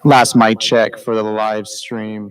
Last mic check for the live stream.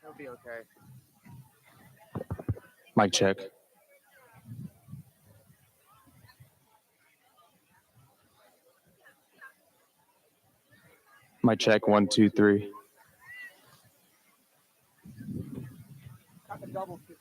It'll be okay. Mic check. Mic check, 1, 2, 3. Got the double kick.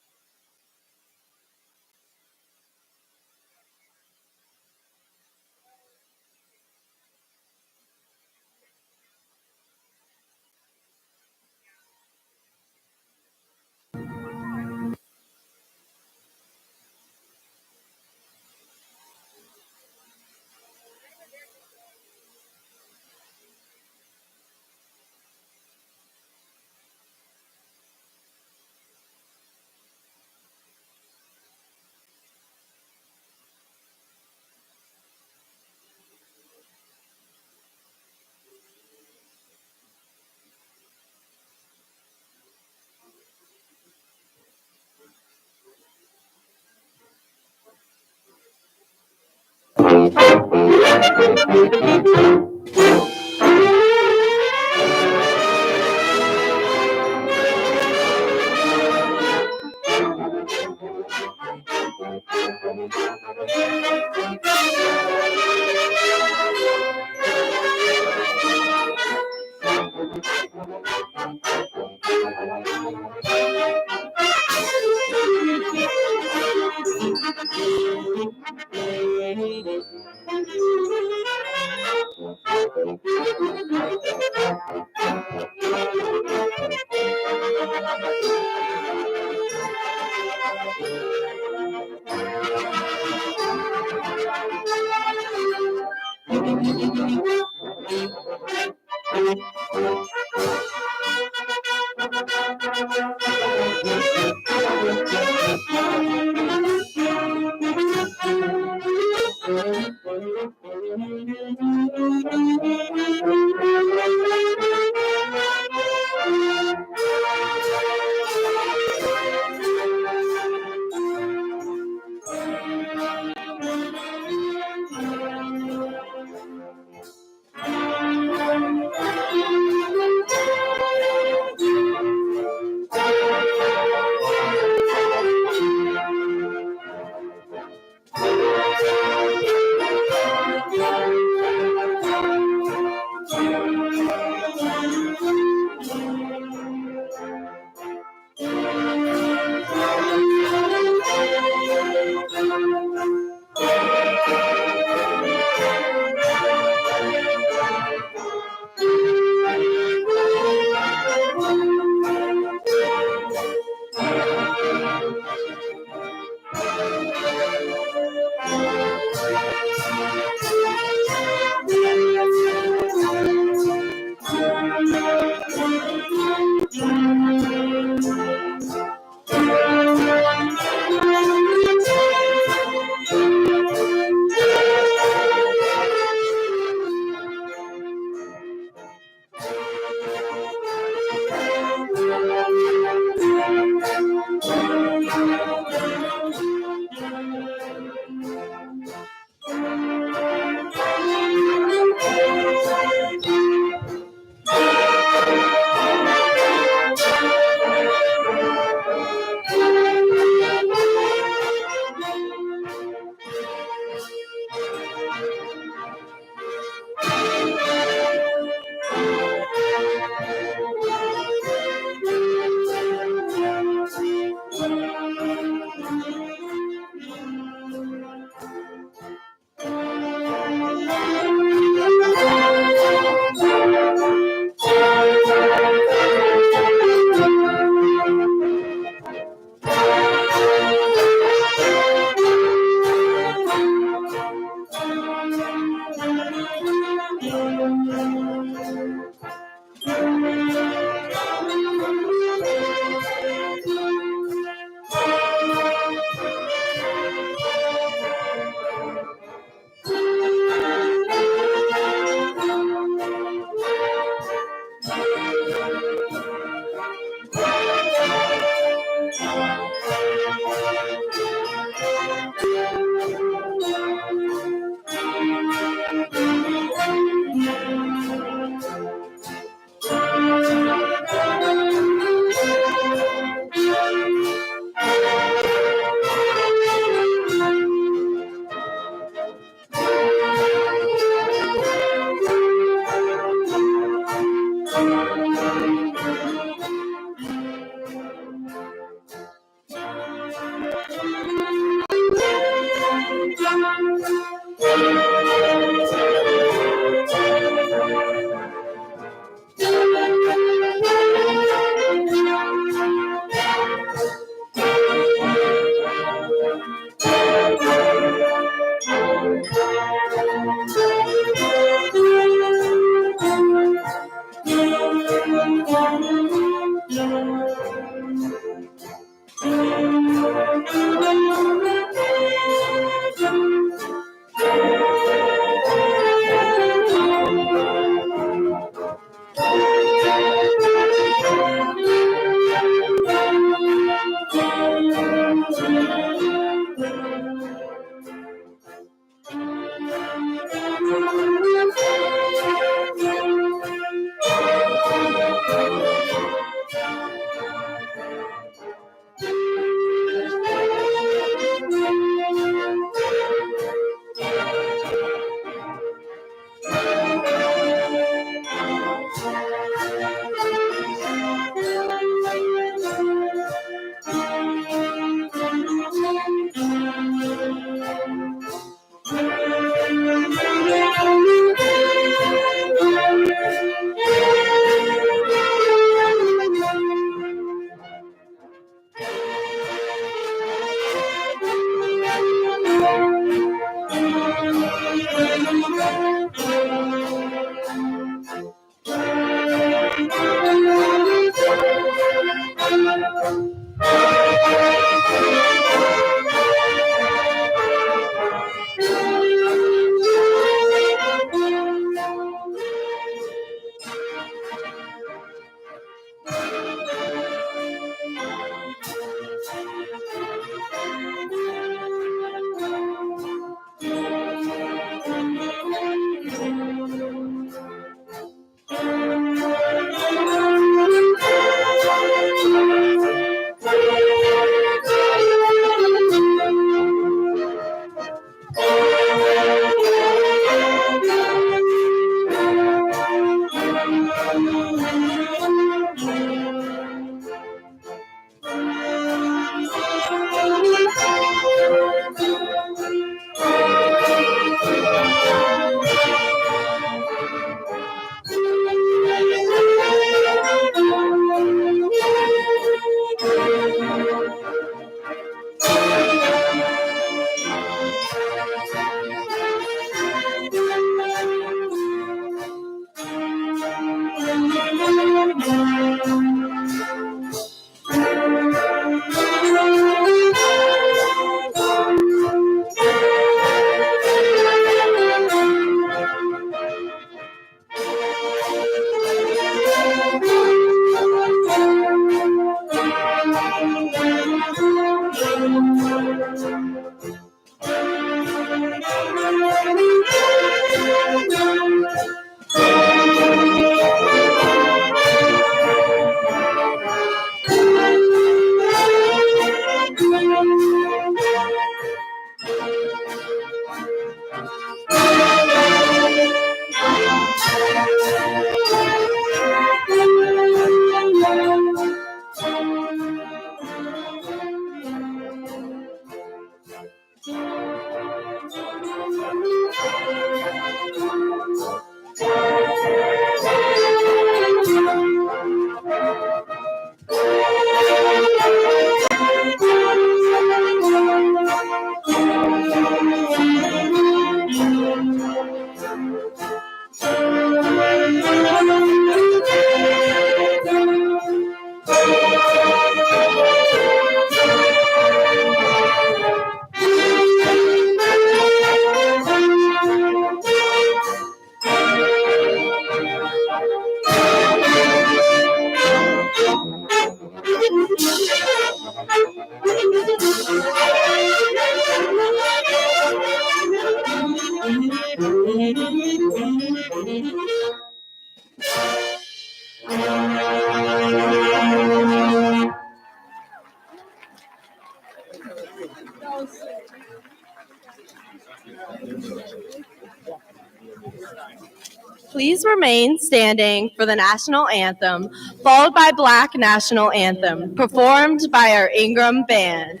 Please remain standing for the national anthem, followed by Black National Anthem, performed by our Ingraham band.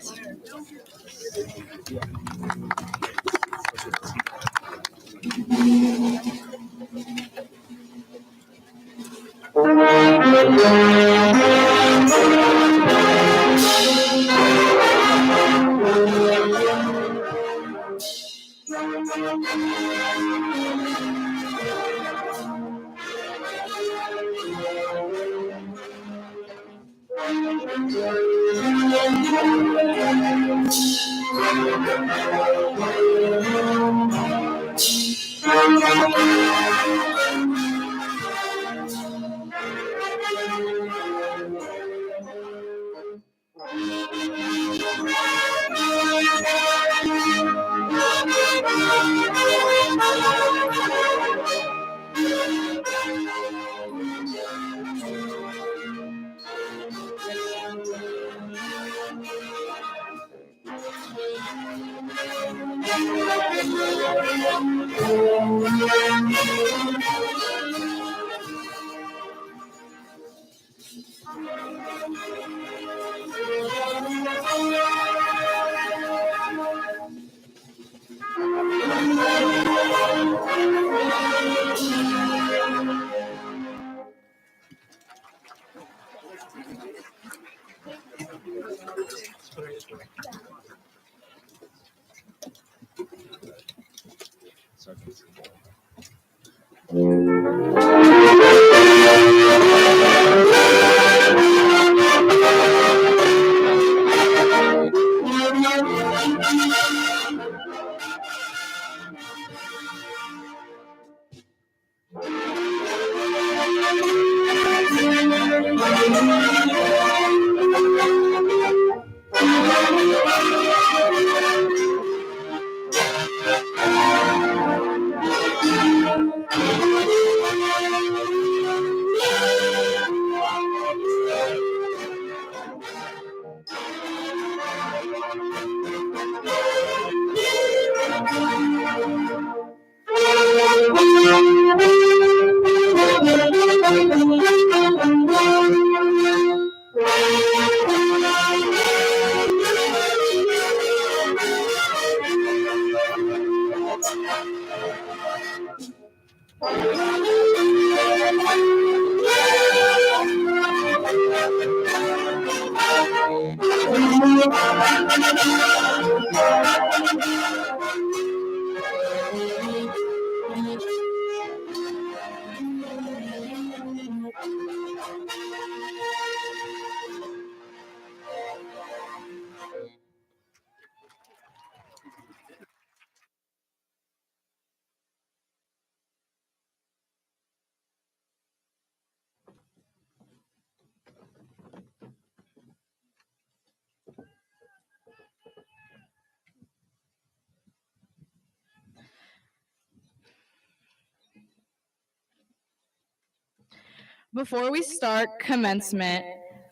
Before we start commencement,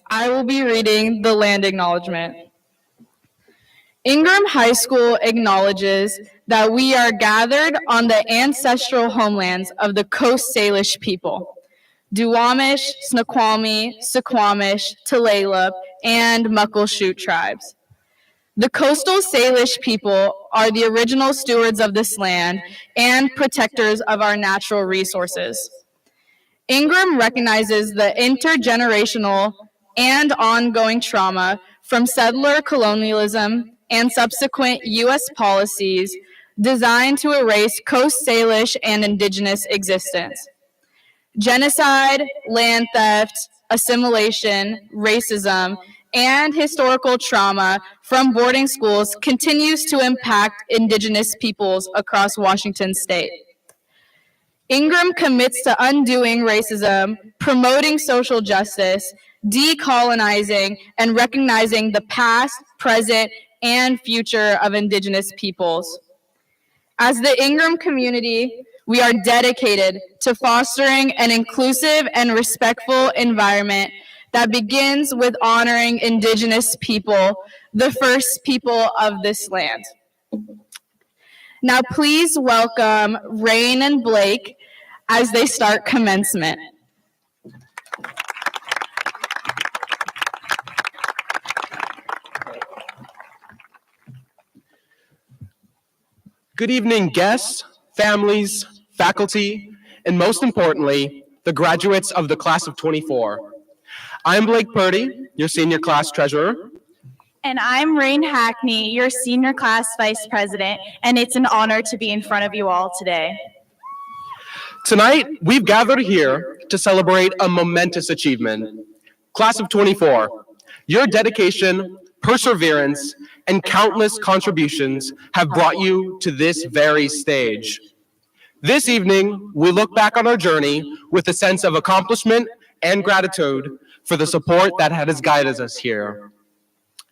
I will be reading the land acknowledgement. Ingraham High School acknowledges that we are gathered on the ancestral homelands of the Coast Salish people, Duwamish, Snoqualmie, Suquamish, Tulalip, and Muckleshoot tribes. The coastal Salish people are the original stewards of this land and protectors of our natural resources. Ingraham recognizes the intergenerational and ongoing trauma from settler colonialism and subsequent U.S. policies designed to erase Coast Salish and Indigenous existence. Genocide, land theft, assimilation, racism, and historical trauma from boarding schools continues to impact Indigenous peoples across Washington state. Ingraham commits to undoing racism, promoting social justice, decolonizing, and recognizing the past, present, and future of Indigenous peoples. As the Ingraham community, we are dedicated to fostering an inclusive and respectful environment that begins with honoring Indigenous people, the first people of this land. Now please welcome Rain and Blake as they start commencement. Good evening, guests, families, faculty, and most importantly, the graduates of the class of 24. I'm Blake Purdy, your senior class treasurer. And I'm Rain Hackney, your senior class vice president, and it's an honor to be in front of you all today. Tonight, we've gathered here to celebrate a momentous achievement. Class of 24, your dedication, perseverance, and countless contributions have brought you to this very stage. This evening, we look back on our journey with a sense of accomplishment and gratitude for the support that has guided us here.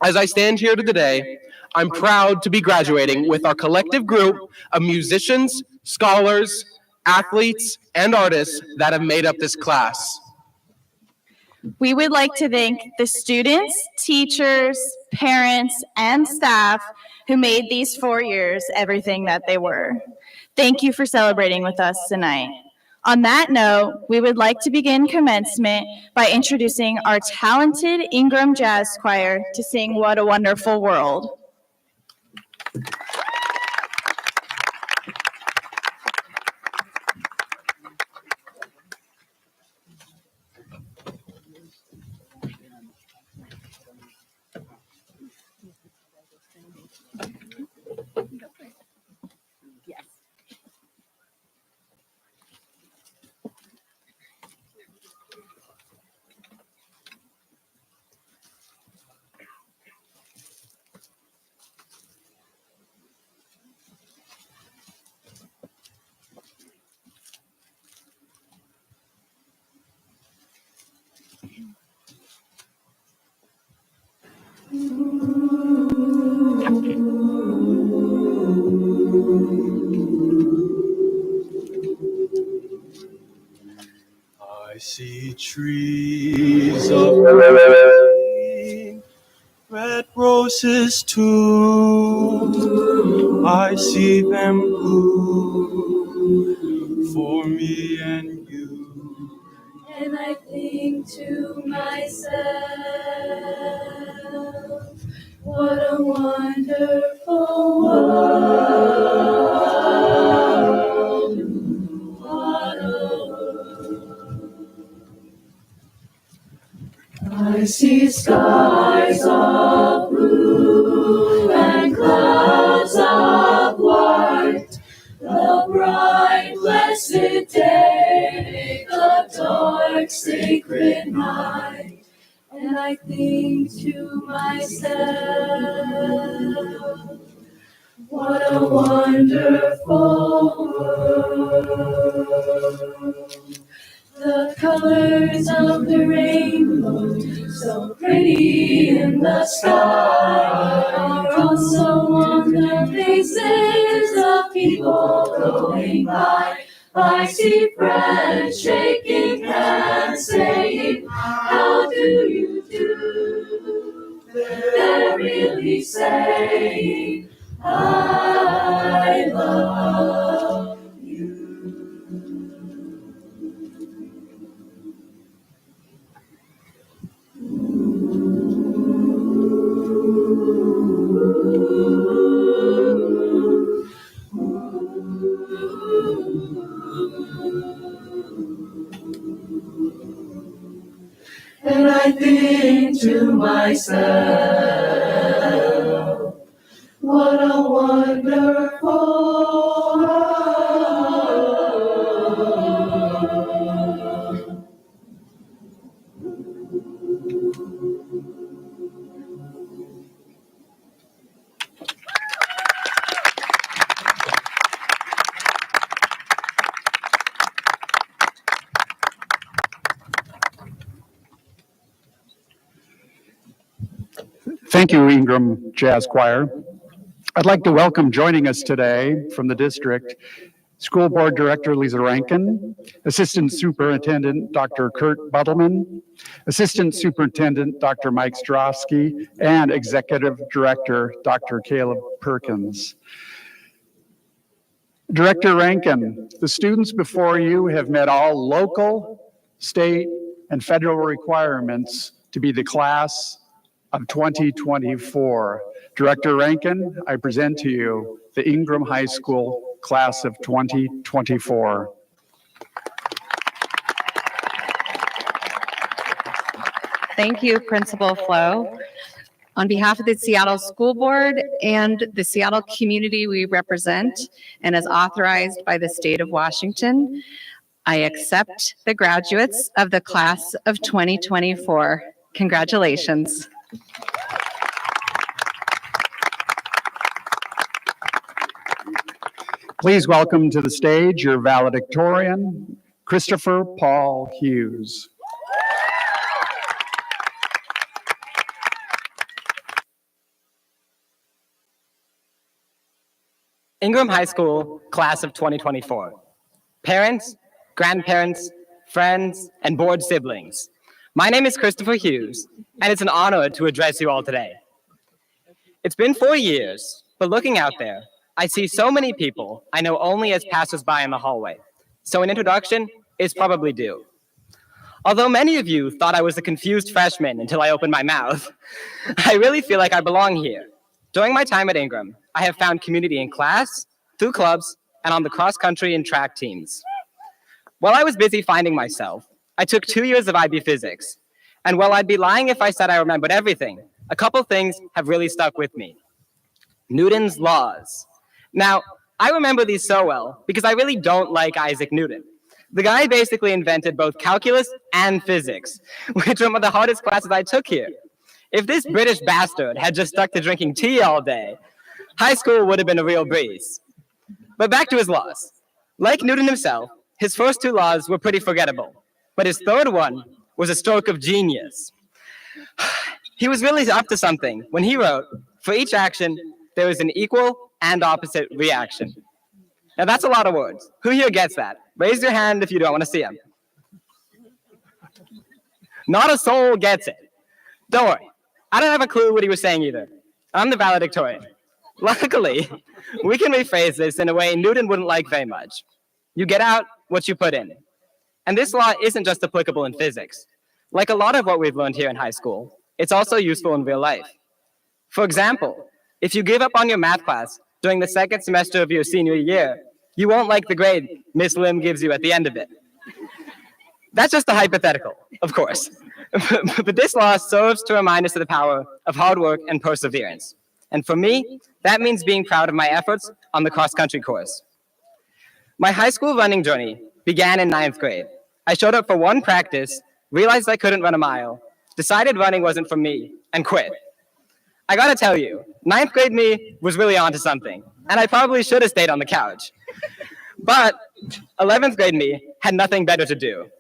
As I stand here today, I'm proud to be graduating with our collective group of musicians, scholars, athletes, and artists that have made up this class. We would like to thank the students, teachers, parents, and staff who made these 4 years everything that they were. Thank you for celebrating with us tonight. On that note, we would like to begin commencement by introducing our talented Ingraham Jazz Choir to sing What a Wonderful World. I see trees of green, red roses too. I see them bloom for me and you. And I think to myself, what a wonderful world. What a I see skies of blue and clouds of white, the bright blessed day, the dark sacred night. And I think to myself, what a wonderful world. The colors of the rainbow, so pretty in the sky, are also on the faces of people going by. I see friends shaking hands, saying, how do you do? They're really saying, I love you. And I think to myself, what a wonderful world. Thank you, Ingraham Jazz Choir. I'd like to welcome joining us today from the district, School Board Director Lisa Rankin, Assistant Superintendent Dr. Kurt Buttleman, Assistant Superintendent Dr. Mike Strofsky, and Executive Director Dr. Caleb Perkins. Director Rankin, the students before you have met all local, state, and federal requirements to be the class of 2024. Director Rankin, I present to you the Ingraham High School class of 2024. Thank you, Principal Flo. On behalf of the Seattle School Board and the Seattle community we represent, and as authorized by the state of Washington, I accept the graduates of the class of 2024. Congratulations. Please welcome to the stage your valedictorian, Christopher Paul Hughes. Ingraham High School, class of 2024. Parents, grandparents, friends, and board siblings, My name is Christopher Hughes, and it's an honor to address you all today. It's been 4 years, but looking out there, I see so many people I know only as passersby in the hallway, so an introduction is probably due. Although many of you thought I was a confused freshman until I opened my mouth, I really feel like I belong here. During my time at Ingraham, I have found community in class, through clubs, and on the cross-country and track teams. While I was busy finding myself, I took 2 years of IB physics, and while I'd be lying if I said I remembered everything, a couple things have really stuck with me. Newton's laws. Now, I remember these so well because I really don't like Isaac Newton. The guy basically invented both calculus and physics, which were one of the hardest classes I took here. If this British bastard had just stuck to drinking tea all day, high school would have been a real breeze. But back to his laws. Like Newton himself, his first 2 laws were pretty forgettable, but his third one was a stroke of genius. He was really up to something when he wrote, for each action, there is an equal and opposite reaction. Now that's a lot of words. Who here gets that? Raise your hand if you don't want to see him. Not a soul gets it. Don't worry. I don't have a clue what he was saying either. I'm the valedictorian. Luckily, we can rephrase this in a way Newton wouldn't like very much. You get out what you put in. And this law isn't just applicable in physics. Like a lot of what we've learned here in high school, it's also useful in real life. For example, if you give up on your math class during the second semester of your senior year, you won't like the grade Miss Lim gives you at the end of it. That's just a hypothetical, of course. But this law serves to remind us of the power of hard work and perseverance. And for me, that means being proud of my efforts on the cross-country course. My high school running journey began in 9th grade. I showed up for one practice, realized I couldn't run a mile, decided running wasn't for me, and quit. I gotta tell you, 9th grade me was really onto something, and I probably should have stayed on the couch. But 11th grade me had nothing better to do.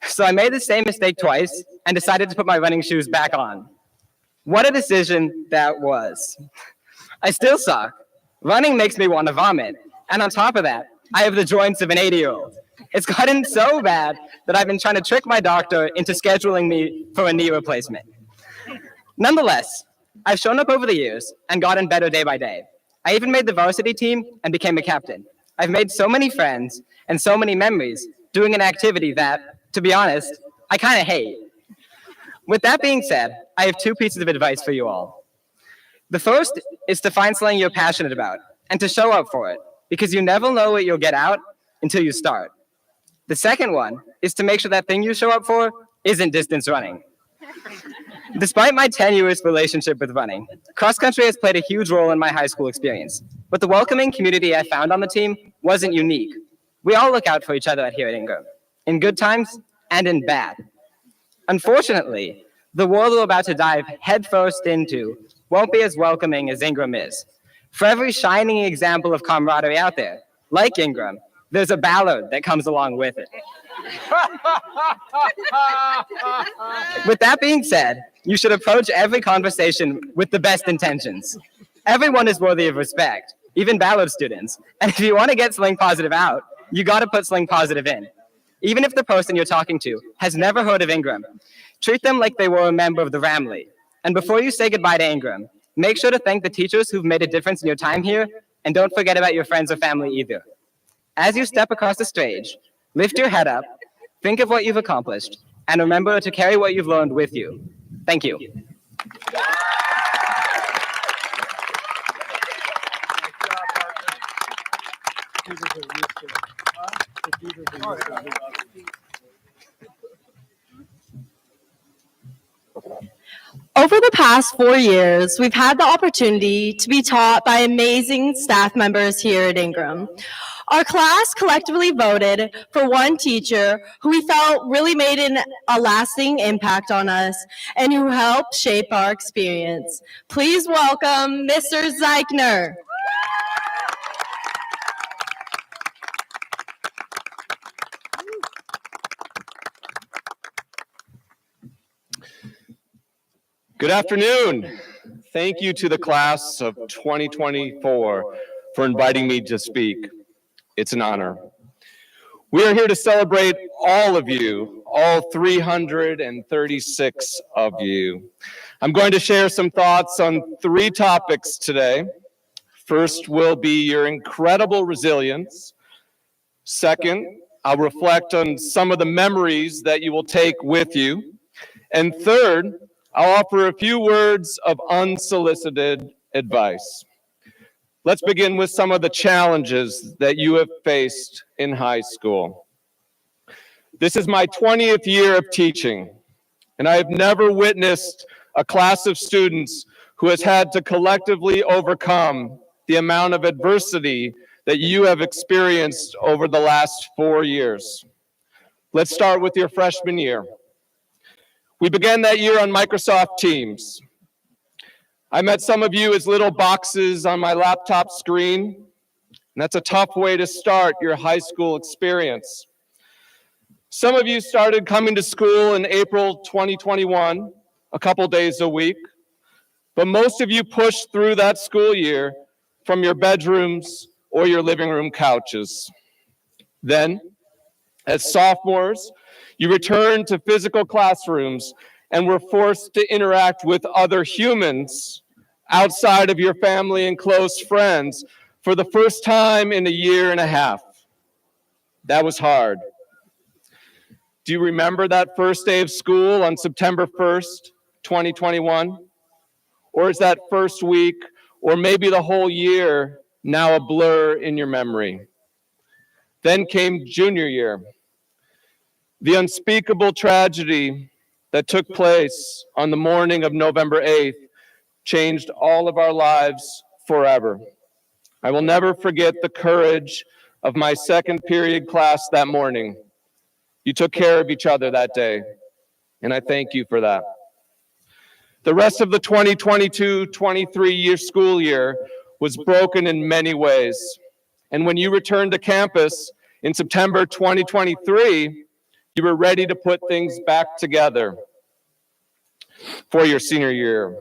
So I made the same mistake twice and decided to put my running shoes back on. What a decision that was. I still suck. Running makes me want to vomit. And on top of that, I have the joints of an 80-year-old. It's gotten so bad that I've been trying to trick my doctor into scheduling me for a knee replacement. Nonetheless, I've shown up over the years and gotten better day by day. I even made the varsity team and became a captain. I've made so many friends and so many memories doing an activity that, to be honest, I kind of hate. With that being said, I have 2 pieces of advice for you all. The first is to find something you're passionate about and to show up for it, because you never know what you'll get out until you start. The second one is to make sure that thing you show up for isn't distance running. Despite my tenuous relationship with running, cross-country has played a huge role in my high school experience. But the welcoming community I found on the team wasn't unique. We all look out for each other here at Ingraham, in good times and in bad. Unfortunately, the world we're about to dive headfirst into won't be as welcoming as Ingraham is. For every shining example of camaraderie out there, like Ingraham, there's a ballad that comes along with it. With that being said, you should approach every conversation with the best intentions. Everyone is worthy of respect, even ballad students. And if you want to get something positive out, you got to put something positive in. Even if the person you're talking to has never heard of Ingraham, treat them like they were a member of the family. And before you say goodbye to Ingraham, make sure to thank the teachers who've made a difference in your time here, and don't forget about your friends or family either. As you step across the stage, lift your head up, think of what you've accomplished, and remember to carry what you've learned with you. Thank you. Over the past 4 years, we've had the opportunity to be taught by amazing staff members here at Ingraham. Our class collectively voted for one teacher who we felt really made a lasting impact on us and who helped shape our experience. Please welcome Mr. Zeichner. Good afternoon. Thank you to the class of 2024 for inviting me to speak. It's an honor. We are here to celebrate all of you, all 336 of you. I'm going to share some thoughts on 3 topics today. First will be your incredible resilience. Second, I'll reflect on some of the memories that you will take with you. And third, I'll offer a few words of unsolicited advice. Let's begin with some of the challenges that you have faced in high school. This is my 20th year of teaching, and I have never witnessed a class of students who has had to collectively overcome the amount of adversity that you have experienced over the last 4 years. Let's start with your freshman year. We began that year on Microsoft Teams. I met some of you as little boxes on my laptop screen, and that's a tough way to start your high school experience. Some of you started coming to school in April 2021, a couple days a week, but most of you pushed through that school year from your bedrooms or your living room couches. Then, as sophomores, you returned to physical classrooms and were forced to interact with other humans outside of your family and close friends for the first time in a year and a half. That was hard. Do you remember that first day of school on September 1st, 2021? Or is that first week, or maybe the whole year, now a blur in your memory? Then came junior year. The unspeakable tragedy that took place on the morning of November 8th changed all of our lives forever. I will never forget the courage of my second period class that morning. You took care of each other that day, and I thank you for that. The rest of the 2022-23 school year was broken in many ways. And when you returned to campus in September 2023, you were ready to put things back together for your senior year.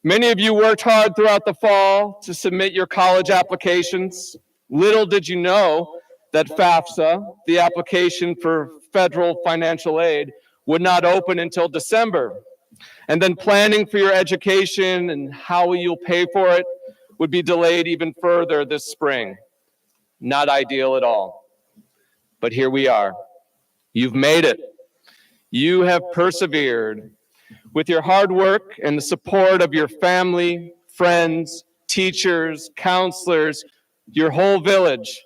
Many of you worked hard throughout the fall to submit your college applications. Little did you know that FAFSA, the application for federal financial aid, would not open until December. And then planning for your education and how you'll pay for it would be delayed even further this spring. Not ideal at all. But here we are. You've made it. You have persevered. With your hard work and the support of your family, friends, teachers, counselors, your whole village,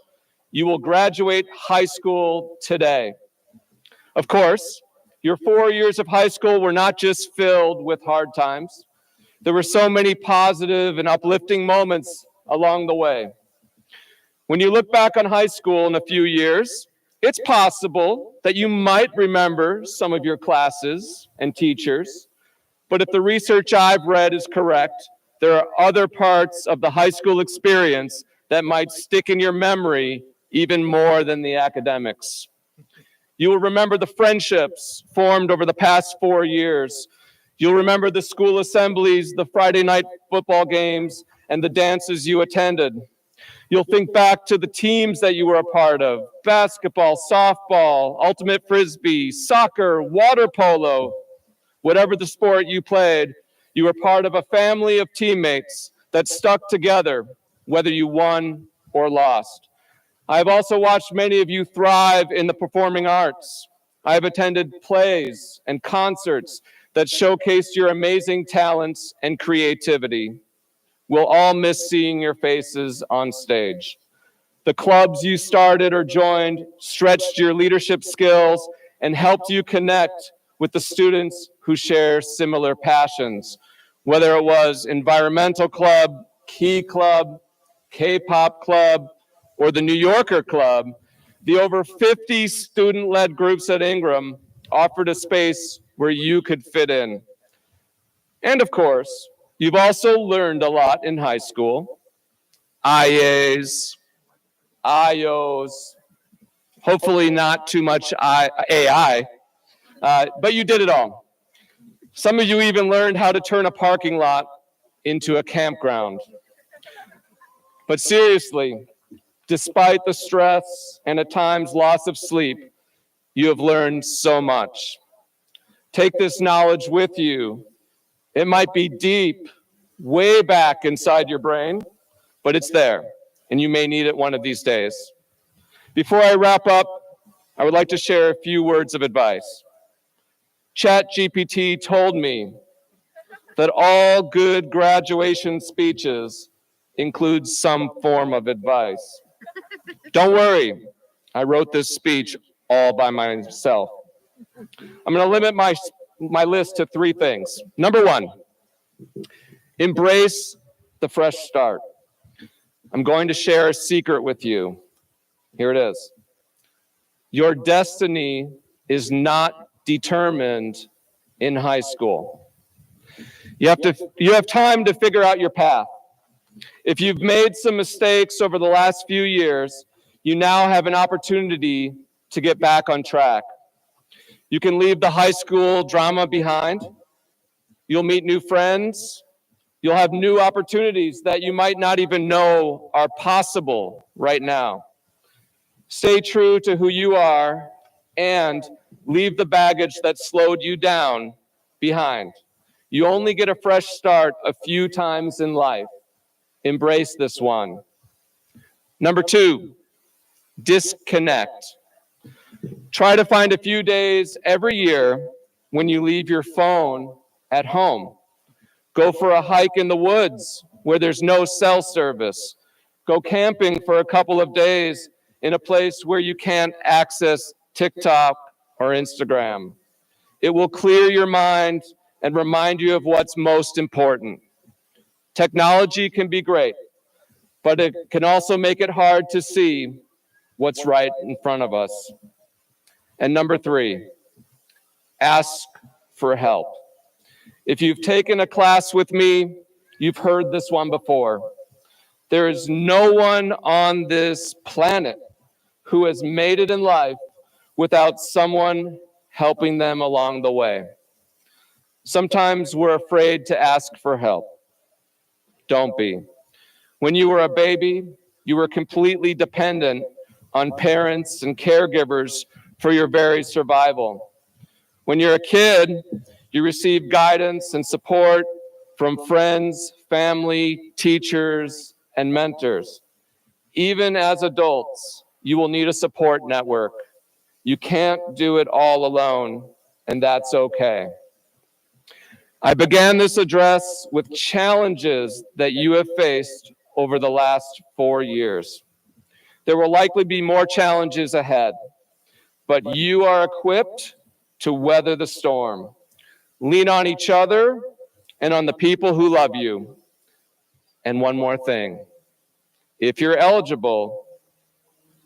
you will graduate high school today. Of course, your 4 years of high school were not just filled with hard times. There were so many positive and uplifting moments along the way. When you look back on high school in a few years, it's possible that you might remember some of your classes and teachers, but if the research I've read is correct, there are other parts of the high school experience that might stick in your memory even more than the academics. You will remember the friendships formed over the past 4 years. You'll remember the school assemblies, the Friday night football games, and the dances you attended. You'll think back to the teams that you were a part of: basketball, softball, ultimate frisbee, soccer, water polo. Whatever the sport you played, you were part of a family of teammates that stuck together, whether you won or lost. I've also watched many of you thrive in the performing arts. I've attended plays and concerts that showcased your amazing talents and creativity. We'll all miss seeing your faces on stage. The clubs you started or joined stretched your leadership skills and helped you connect with the students who share similar passions, whether it was environmental club, key club, K-pop club, or the New Yorker Club. The over 50 student-led groups at Ingraham offered a space where you could fit in. And of course, you've also learned a lot in high school. IAs, IOs, hopefully not too much AI, but you did it all. Some of you even learned how to turn a parking lot into a campground. But seriously, despite the stress and at times loss of sleep, You have learned so much. Take this knowledge with you. It might be deep, way back inside your brain, but it's there, and you may need it one of these days. Before I wrap up, I would like to share a few words of advice. ChatGPT told me that all good graduation speeches include some form of advice. Don't worry, I wrote this speech all by myself. I'm going to limit my list to 3 things. Number 1, embrace the fresh start. I'm going to share a secret with you. Here it is. Your destiny is not determined in high school. You have time to figure out your path. If you've made some mistakes over the last few years, you now have an opportunity to get back on track. You can leave the high school drama behind. You'll meet new friends. You'll have new opportunities that you might not even know are possible right now. Stay true to who you are and leave the baggage that slowed you down behind. You only get a fresh start a few times in life. Embrace this one. Number 2, disconnect. Try to find a few days every year when you leave your phone at home. Go for a hike in the woods where there's no cell service. Go camping for a couple of days in a place where you can't access TikTok or Instagram. It will clear your mind and remind you of what's most important. Technology can be great, but it can also make it hard to see what's right in front of us. And number 3, ask for help. If you've taken a class with me, you've heard this one before. There is no one on this planet who has made it in life without someone helping them along the way. Sometimes we're afraid to ask for help. Don't be. When you were a baby, you were completely dependent on parents and caregivers for your very survival. When you're a kid, you receive guidance and support from friends, family, teachers, and mentors. Even as adults, you will need a support network. You can't do it all alone, and that's okay. I began this address with challenges that you have faced over the last 4 years. There will likely be more challenges ahead, but you are equipped to weather the storm. Lean on each other and on the people who love you. And one more thing, if you're eligible,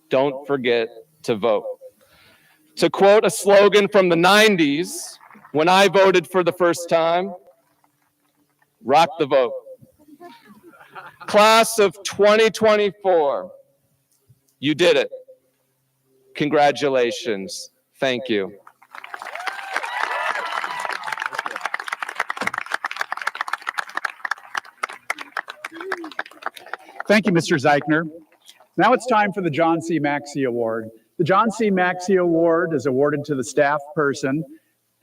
don't forget to vote. To quote a slogan from the 90s, when I voted for the first time, rock the vote. Class of 2024, you did it. Congratulations. Thank you. Thank you, Mr. Zeichner. Now it's time for the John C. Maxey Award. The John C. Maxey Award is awarded to the staff person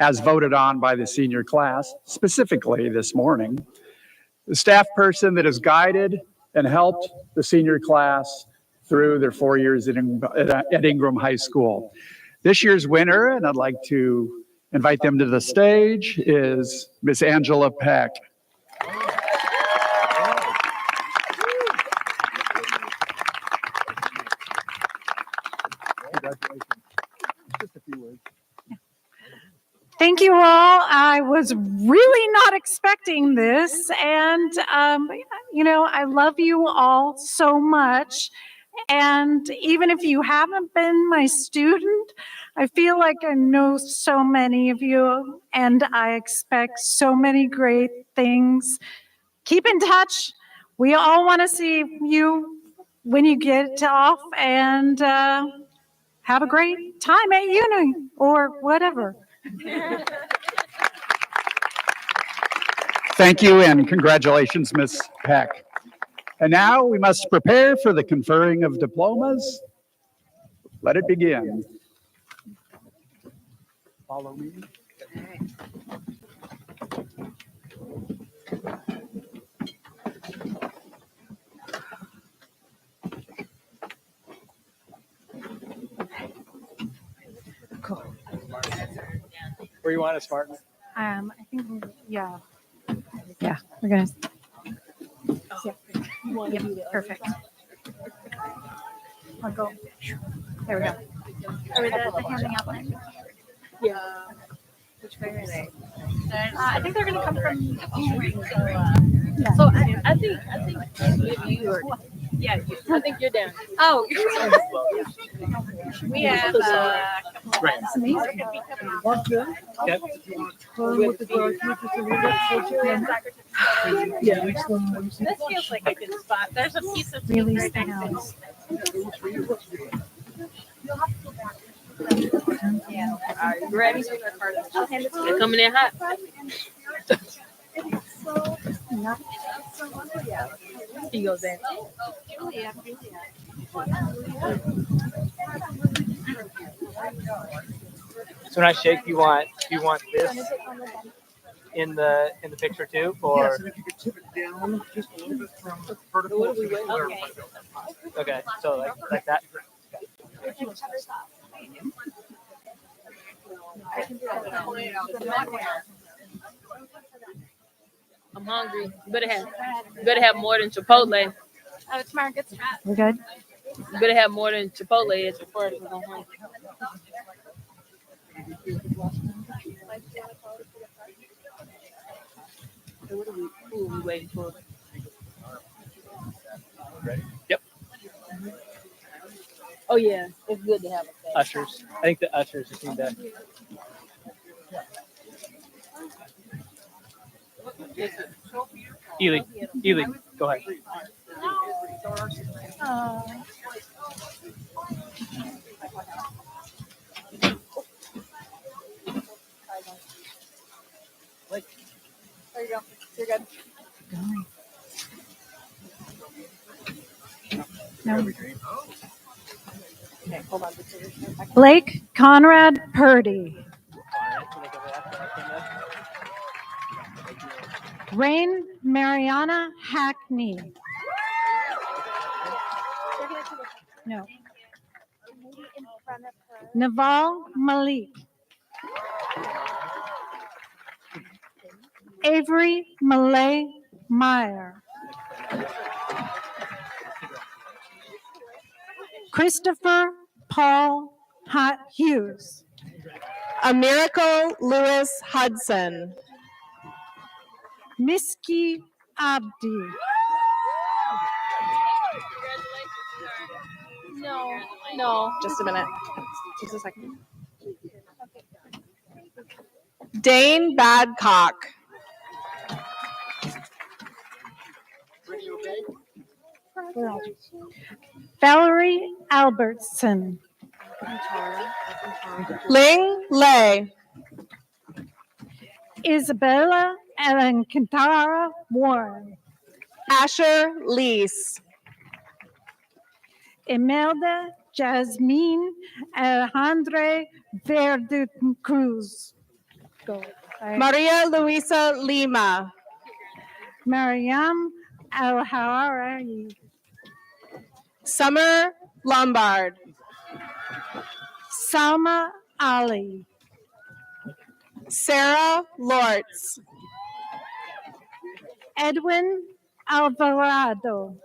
as voted on by the senior class, specifically this morning. The staff person that has guided and helped the senior class through their 4 years at Ingraham High School. This year's winner, and I'd like to invite them to the stage, is Miss Angela Peck. Thank you all. I was really not expecting this. And, I love you all so much. And even if you haven't been my student, I feel like I know so many of you and I expect so many great things. Keep in touch. We all want to see you when you get off, and have a great time at uni or whatever. Thank you and congratulations, Ms. Peck. And now we must prepare for the conferring of diplomas. Let it begin. Follow me. Where you want us, Martin? I think, yeah. Yeah, we're gonna. Yeah, perfect. I'll go. There we go. Are we the handing out line? Yeah. Which way are they? I think they're gonna come from. So I think maybe you are. Yeah, I think you're down. Oh. We have Right. That's amazing. Yep. Yeah. This feels like a good spot. There's a piece of Really right next to sounds. Yeah. Are you ready? They're coming in hot. He goes in. So when I shake, you want this in the picture too, or Yes, and if you could tip it down just a little bit from vertical. okay, so like that. I'm hungry. You better have more than Chipotle. Oh, it's Margaret's hat. We're good? You better have more than Chipotle is before it goes home. So what are we, who are we waiting for? Ready? Yep. Oh yeah, it's good to have a Ushers. I think the ushers just need to. Ely, go ahead. There you go. You're good. No. Blake Conrad Purdy. Rain Mariana Hackney. No. Naval Malik. Avery Malay Meyer. Christopher Paul Hughes. Miracle Lewis Hudson. Miski Abdi. No. Just a minute. Just a second. Dane Badcock. Valerie Albertson. Ling Lei. Isabella Alancantara Warren. Asher Lease. Imelda Jasmine Alejandre Verde Cruz. Maria Luisa Lima. Mariam Al-Hawari. Summer Lombard. Salma Ali. Sarah Lortz. Edwin Alvarado.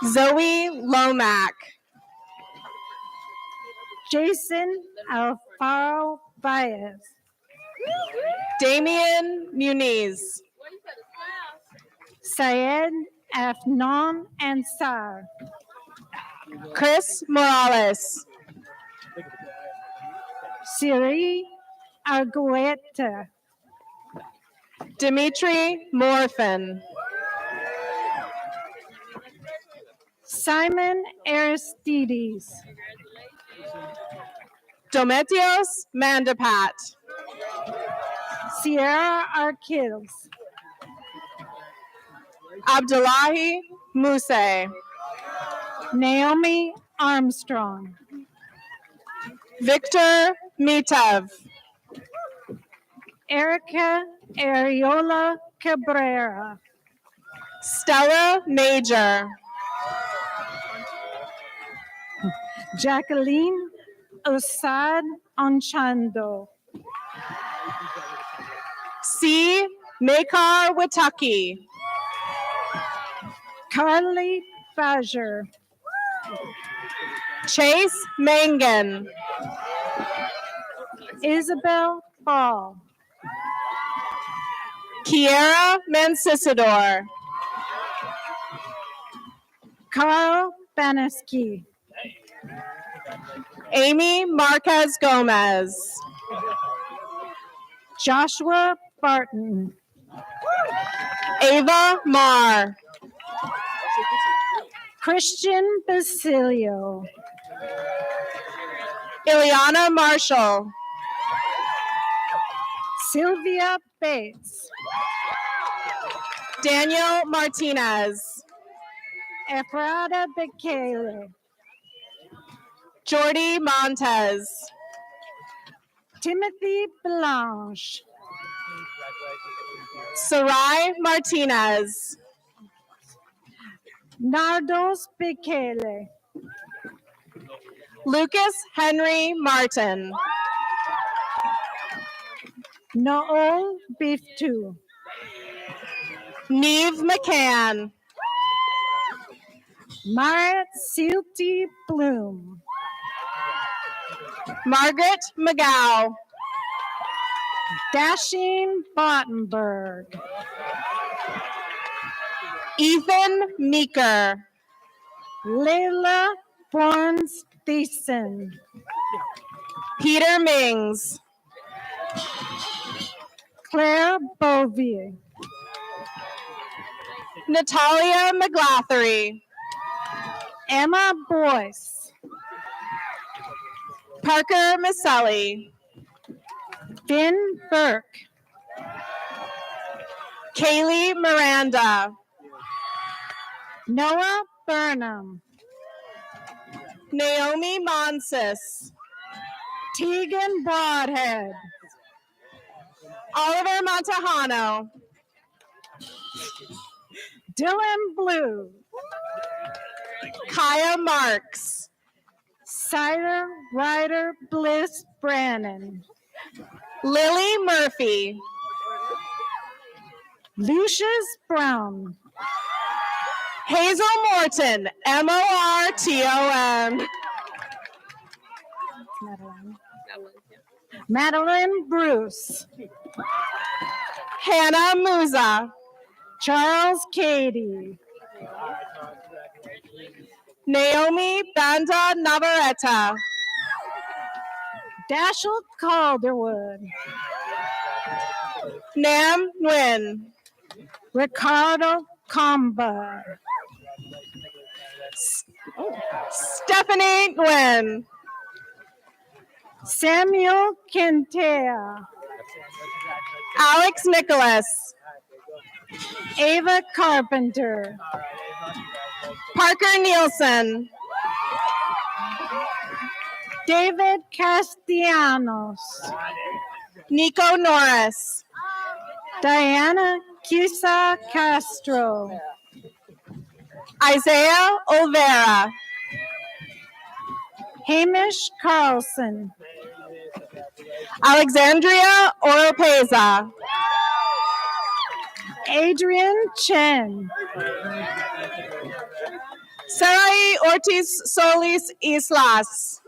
Zoe Lomack. Jason Alfaro Baez. Damian Muniz. Syed Afnan Ansar. Chris Morales. Siri Argueta. Dimitri Morfin. Simon Aristides. Dometios Mandapat. Sierra Arkils. Abdullahi Muse. Naomi Armstrong. Victor Mitev. Erica Ariola Cabrera. Stella Major. Jacqueline Osad Anchando. C. Makar Wataki. Carly Fajer. Chase Mangan. Isabel Ball. Kiera Mancisidor. Carl Baneski. Amy Marquez Gomez. Joshua Barton. Ava Marr. Christian Basilio. Ileana Marshall. Sylvia Bates. Daniel Martinez. Efrada Bekele. Jordy Montez. Timothy Blanche. Sarai Martinez. Nardos Bekele. Lucas Henry Martin. Noel Biftu. Neve McCann. Marit Silty Bloom. Margaret McGow. Dashing Bottenberg. Ethan Meeker. Layla Borns Thiessen. Peter Mings. Claire Bovie. Natalia McGlathery. Emma Boyce. Parker Maselli. Finn Burke. Kaylee Miranda. Noah Burnham. Naomi Monsis. Tegan Broadhead. Oliver Montejano. Dylan Blue. Kaya Marks. Cider Ryder Bliss Brannon. Lily Murphy. Lucius Brown. Hazel Morton. Morton. Madeline Bruce. Hannah Musa. Charles Cady. Naomi Banda Navarrete. Dashiell Calderwood. Nam Nguyen. Ricardo Comba. Stephanie Nguyen. Samuel Quintea. Alex Nicholas. Ava Carpenter. Parker Nielsen. David Castellanos. Nico Norris. Diana Cusa Castro. Isaiah Olvera. Hamish Carlson. Alexandria Oropeza. Adrian Chen. Sarai Ortiz Solis Islas.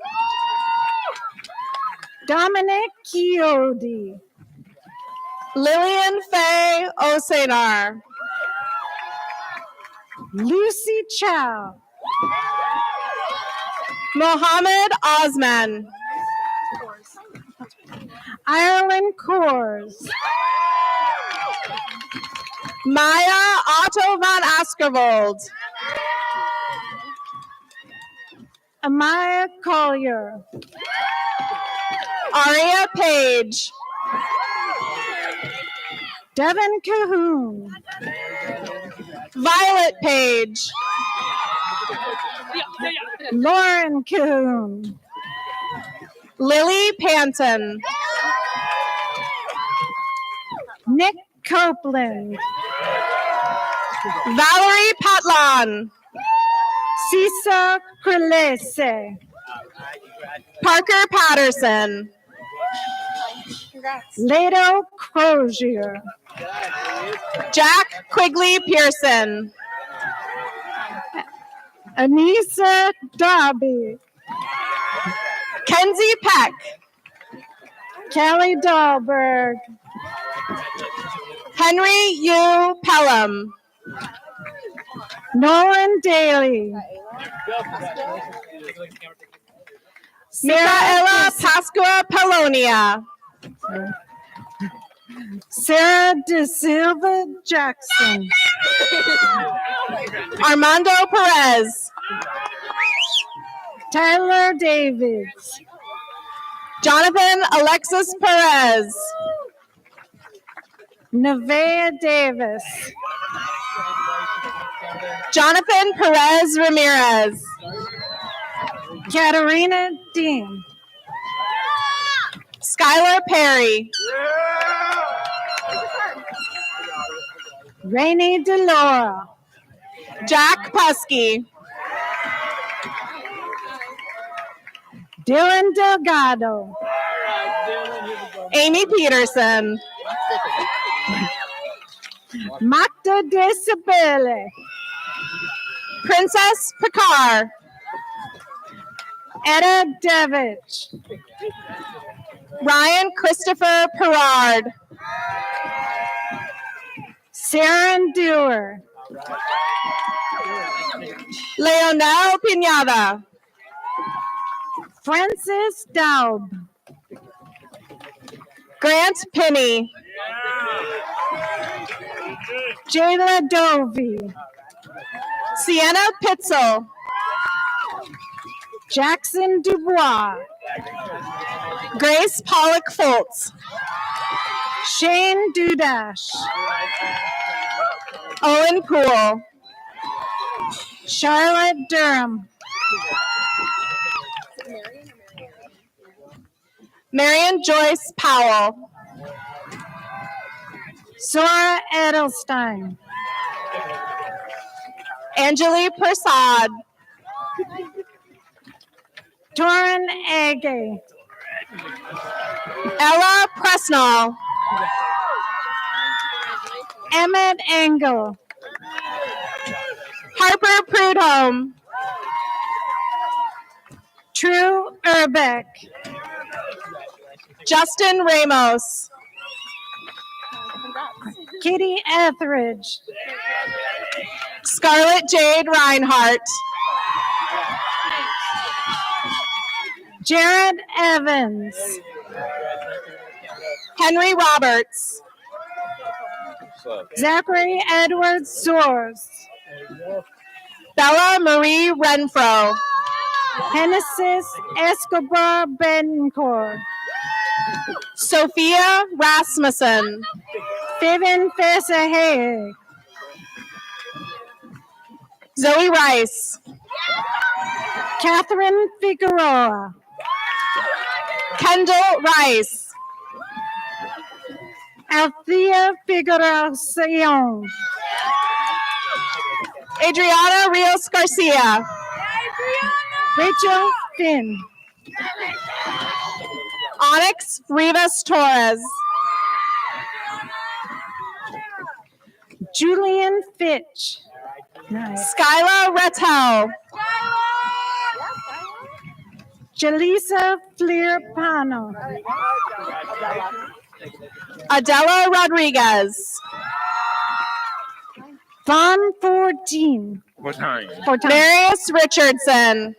Dominic Chiodi. Lillian Faye Osenar. Lucy Chow. Mohammed Osman. Ireland Coors. Maya Otto van Askervold. Amaya Collier. Aria Page. Devin Cahoon. Violet Page. Lauren Cahoon. Lily Panton. Nick Copeland. Valerie Patlan. Cisa Crelese. Parker Patterson. Leto Crozier. Jack Quigley Pearson. Anissa Darby. Kenzie Peck. Kelly Dahlberg. Henry U. Pelham. Nolan Daly. Micaela Pascua Pelonia. Sarah De Silva Jackson. Armando Perez. Tyler Davids. Jonathan Alexis Perez. Nevaeh Davis. Jonathan Perez Ramirez. Katarina Dean. Skylar Perry. Rainey DeLaura. Jack Pusky. Dylan Delgado. Amy Peterson. Magda Desabelle. Princess Picard. Etta Devich. Ryan Christopher Perard. Sarah Dewar. Leonel Pinada. Francis Daub. Grant Pinney. Jayla Dovey. Sienna Pitzel. Jackson Dubois. Grace Pollock Foltz. Shane Dudash. Owen Poole. Charlotte Durham. Marion Joyce Powell. Sora Edelstein. Anjali Prasad. Torin Age. Ella Presnall. Emmett Engel. Harper Prudhomme. True Urbeck. Justin Ramos. Kitty Etheridge. Scarlett Jade Reinhardt. Jared Evans. Henry Roberts. Zachary Edward Soares. Bella Marie Renfro. Genesis Escobar Bencourt. Sophia Rasmussen. Vivian Fesahe. Zoe Rice. Catherine Figueroa. Kendall Rice. Althea Figueroa. Adriana Rios Garcia. Rachel Finn. Onyx Rivas Torres. Julian Fitch. Nice. Skyla Rettel. Jaleesa Fleurpano. Adela Rodriguez. Vaughn 14. Marius Richardson.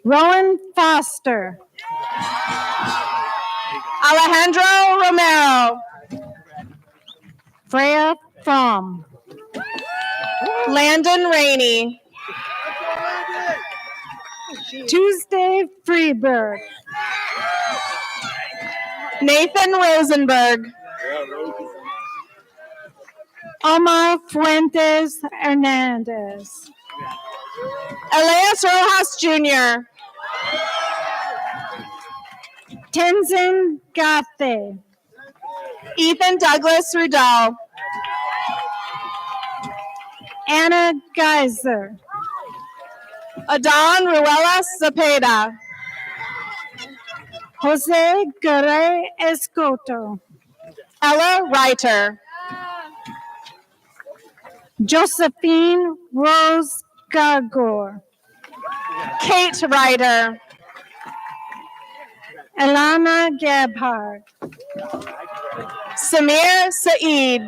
Rowan Foster. Alejandro Romero. Freya Fromm. Landon Rainey. Tuesday Freeberg. Nathan Rosenberg. Omar Fuentes Hernandez. Elias Rojas Jr. Tenzin Gathe. Ethan Douglas Rudell. Anna Geyser. Adon Ruela Cepeda. Jose Garay Escoto. Ella Reiter. Josephine Rose Gagor. Kate Ryder. Elana Gebhardt. Samir Saeed.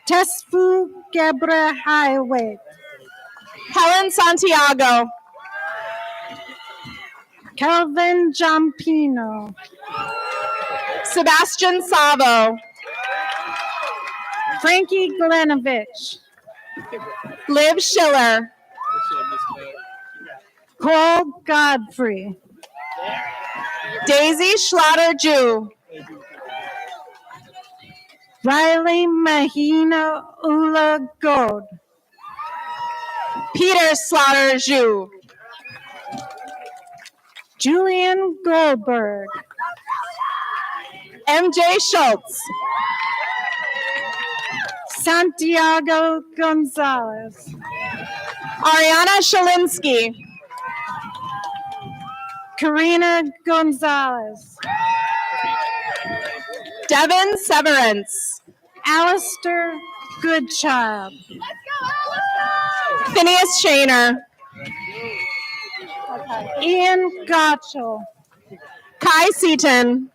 Tesfu Gebra Highway. Helen Santiago. Calvin Jampino. Sebastian Savo. Frankie Glenovich. Liv Schiller. Cole Godfrey. Daisy Schlatter Jew. Riley Mahina Ula God. Peter Slaughter Jew. Julian Goldberg. MJ Schultz. Santiago Gonzalez. Ariana Shalinsky. Karina Gonzalez. Devin Severance. Alistair Goodchild. Phineas Shaner. Ian Gottschall. Kai Seaton.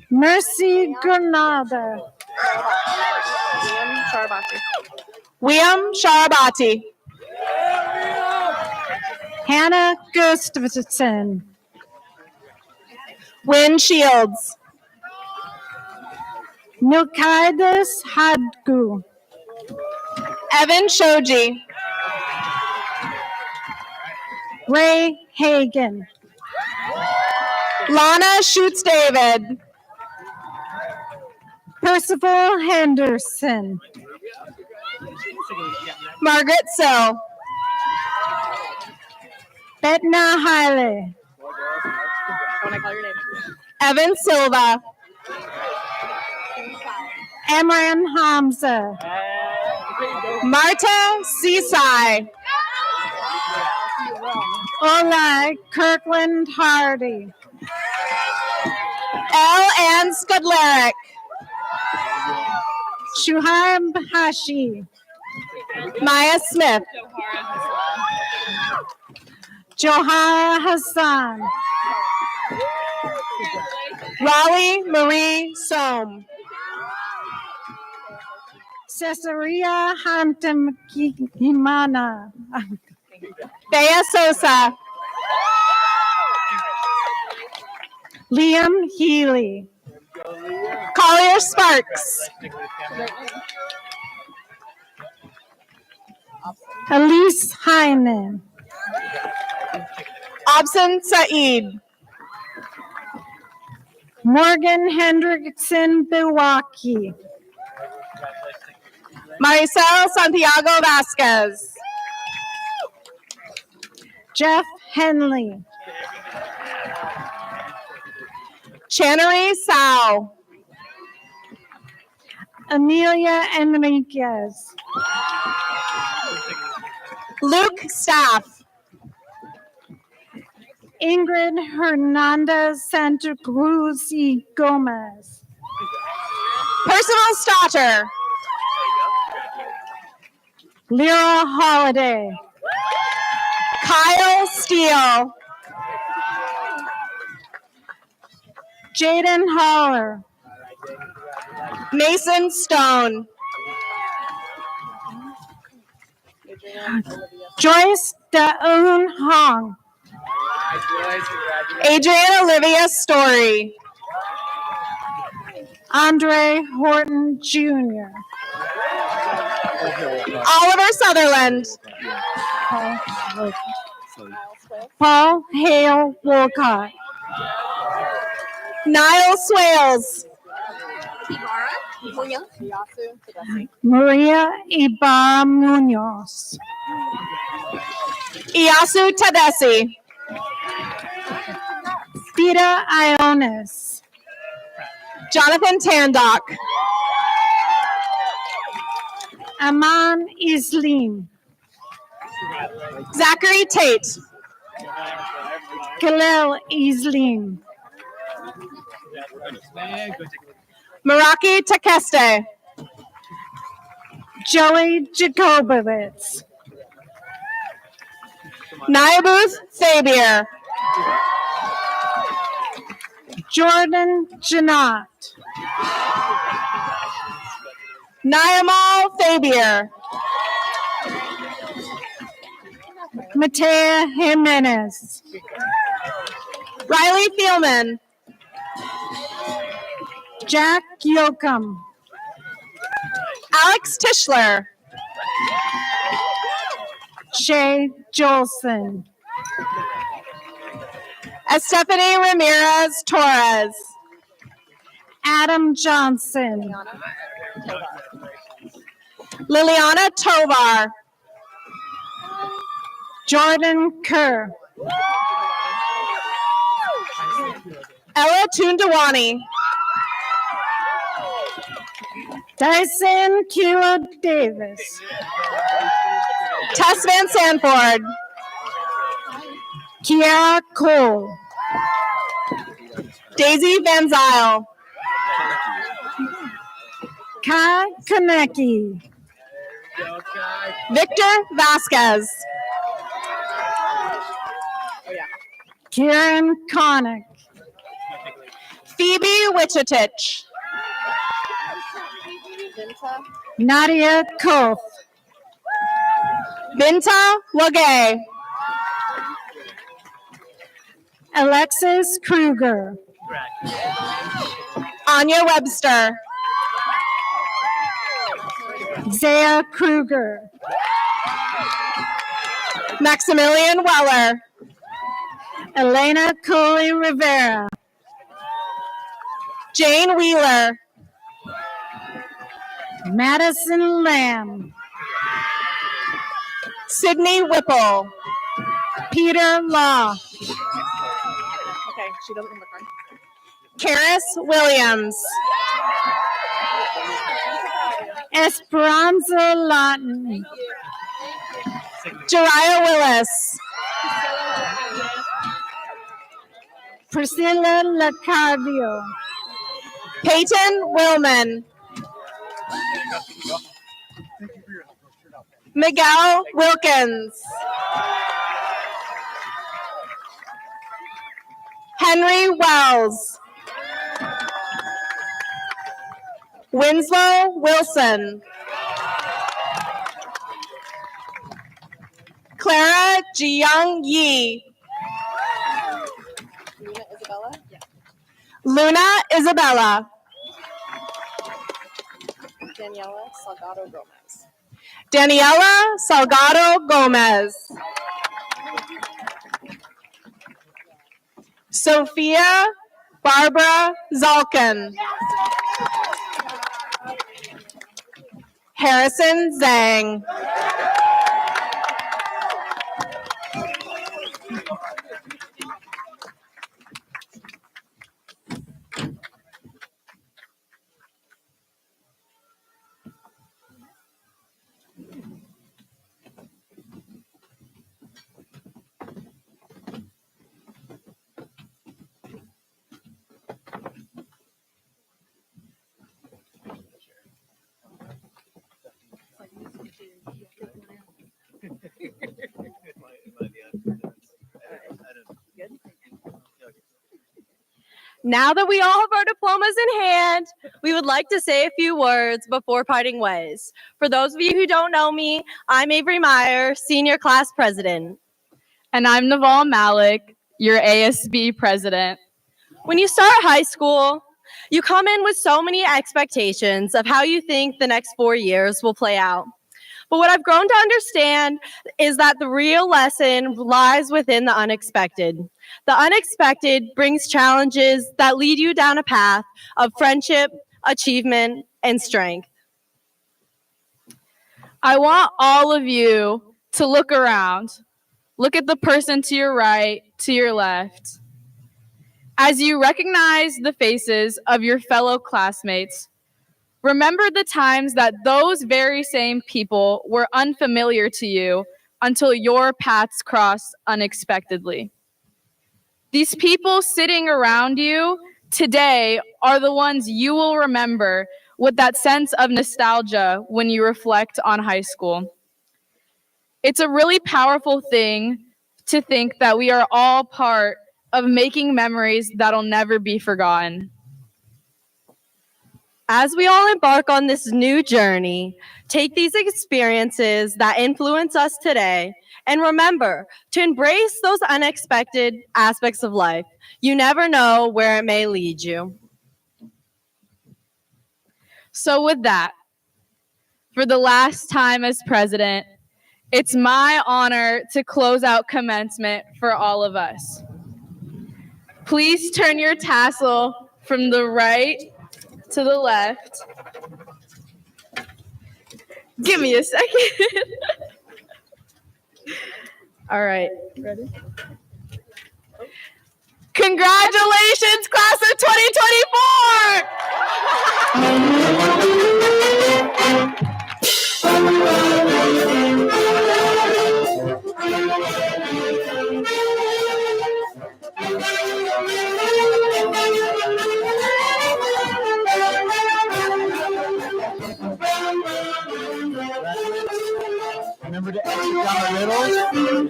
Mercy Granada. William Sharabati. Hannah Gustafson. Wynn Shields. Milkaitis Hadgu. Evan Shoji. Ray Hagan. Lana Schutz David. Percival Henderson. Margaret Sill. Betna Haile. Evan Silva. Emran Hamza. Marta Seasai. Ola Kirkland Hardy. L. Ann Skudlerick. Shuhaib Hashi. Maya Smith. Johara Hassan. Raleigh Marie Soam. Caesarea Hampton Himana. Bea Sosa. Liam Healy. Collier Sparks. Elise Heinen. Obson Saeed. Morgan Hendrickson Biwaki. Maricel Santiago Vasquez. Jeff Henley. Channery Sao. Amelia Enriquez. Luke Staff. Ingrid Hernandez Santa Cruz y Gomez. Percival Stotter. Lyra Holiday. Kyle Steele. Jaden Holler. Mason Stone. Joyce Daun Hong. Adrian Olivia Story. Andre Horton Jr. Oliver Sutherland. Paul Hale Wolcott. Niall Swales. Maria Ibarra Munoz. Iyasu Tadesi. Theta Ionis. Jonathan Tandock. Aman Islim. Zachary Tate. Khalil Islim. Meraki Takeste. Joey Jacobowitz. Nyabuth Fabier. Jordan Janat. Nyamal Fabier. Matea Jimenez. Riley Thielman. Jack Yoakum. Alex Tischler. Shay Jolson. Estefany Ramirez Torres. Adam Johnson. Liliana Tovar. Jordan Kerr. Ella Tundawani. Dyson Kilo Davis. Tess Van Sanford. Kiara Cole. Daisy Van Zyl. Kai Kaneki. Victor Vasquez. Kieran Connick. Phoebe Wichitich. Nadia Kof. Binta Wagay. Alexis Kruger. Anya Webster. Zaya Kruger. Maximilian Weller. Elena Coley Rivera. Jane Wheeler. Madison Lamb. Sydney Whipple. Peter Law. Okay, she doesn't have a card. Karis Williams. Esperanza Lawton. Jariah Willis. Priscilla Lacarvio. Peyton Willman. Miguel Wilkins. Henry Wells. Winslow Wilson. Clara Jiyoung Yi. Luna Isabella. Daniela Salgado Gomez. Daniela Salgado Gomez. Sophia Barbara Zalkin. Harrison Zhang. Now that we all have our diplomas in hand, we would like to say a few words before parting ways. For those of you who don't know me, I'm Avery Meyer, Senior Class President. And I'm Naval Malik, your ASB President. When you start high school, you come in with so many expectations of how you think the next 4 years will play out. But what I've grown to understand is that the real lesson lies within the unexpected. The unexpected brings challenges that lead you down a path of friendship, achievement, and strength. I want all of you to look around. Look at the person to your right, to your left. As you recognize the faces of your fellow classmates, remember the times that those very same people were unfamiliar to you until your paths crossed unexpectedly. These people sitting around you today are the ones you will remember with that sense of nostalgia when you reflect on high school. It's a really powerful thing to think that we are all part of making memories that'll never be forgotten. As we all embark on this new journey, take these experiences that influence us today and remember to embrace those unexpected aspects of life. You never know where it may lead you. So with that, for the last time as president, it's my honor to close out commencement for all of us. Please turn your tassel from the right to the left. Give me a second. All right, ready? Congratulations, class of 2024. Remember to exit down the middle.